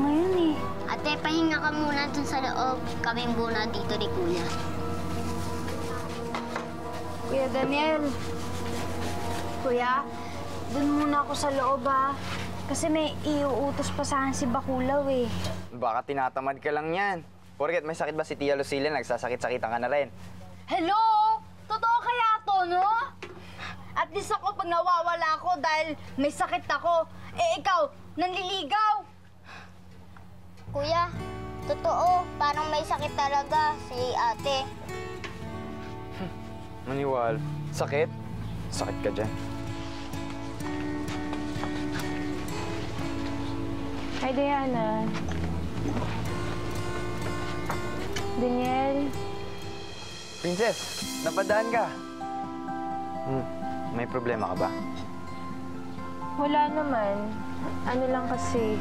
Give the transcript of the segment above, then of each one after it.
ngayon eh. Ate, pahinga ka muna dun sa loob. Kaming muna dito ni Kuya. Kuya Daniel. Kuya, dun muna ako sa loob ha. Kasi may iuutos pa saan si Bakulaw eh. Baka tinatamad ka lang yan. Porket may sakit ba si Tia Lucila, nagsasakit-sakitan ka na rin. Hello? Totoo kaya to, no? At least ako pag nawawala ako dahil may sakit ako. Eh ikaw, nanliligaw. Kuya, totoo. Parang may sakit talaga si ate. Maniwal. Sakit? Sakit ka dyan. Hi, Diana. Daniel. Princess, napadaan ka. May problema ka ba? Wala naman. Ano lang kasi.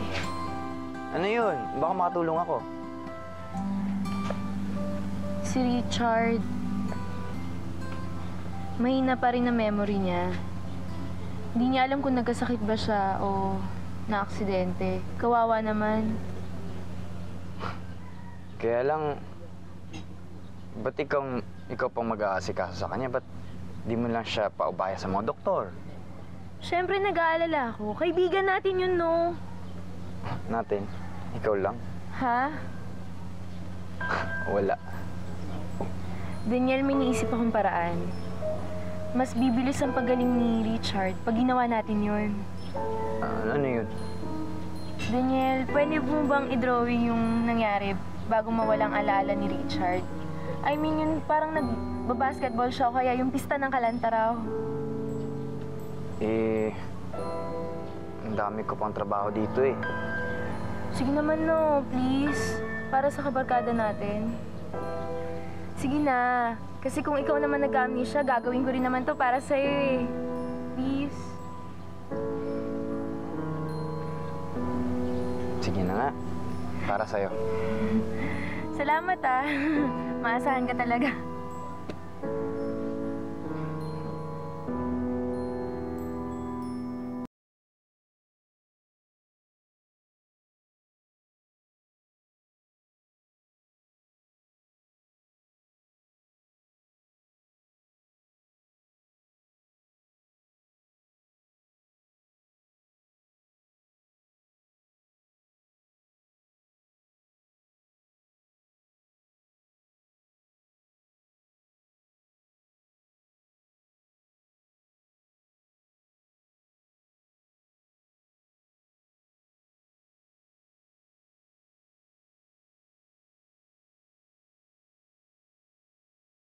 Ano yun? Baka makatulong ako. Si Richard. Mahina pa rin ang memory niya. Hindi niya alam kung nagkasakit ba siya o na-aksidente. Kawawa naman. Kaya lang, ba't ikaw pang mag-aasikaso sa kanya? Ba't di mo lang siya paubaya sa mga doktor? Siyempre, nag-aalala ako. Kaibigan natin yun, no? Natin? Ikaw lang? Ha? Wala. Daniel, may naisip akong paraan. Mas bibilis ang pagaling ni Richard pag ginawa natin yun. Ano yun? Daniel, pwede mo bang i-drawing yung nangyari bago mawalang alaala ni Richard? I mean, yun parang nagbabasketball siya o kaya yung pista ng Kalanta raw. Ang dami ko pang trabaho dito eh. Sige naman no, please. Para sa kabarkada natin. Sige na. Kasi kung ikaw naman nag-amnesia, gagawin ko rin naman to para sa'yo eh. Please. Sige na nga. Para sa'yo. Salamat ah. Maasahan ka talaga.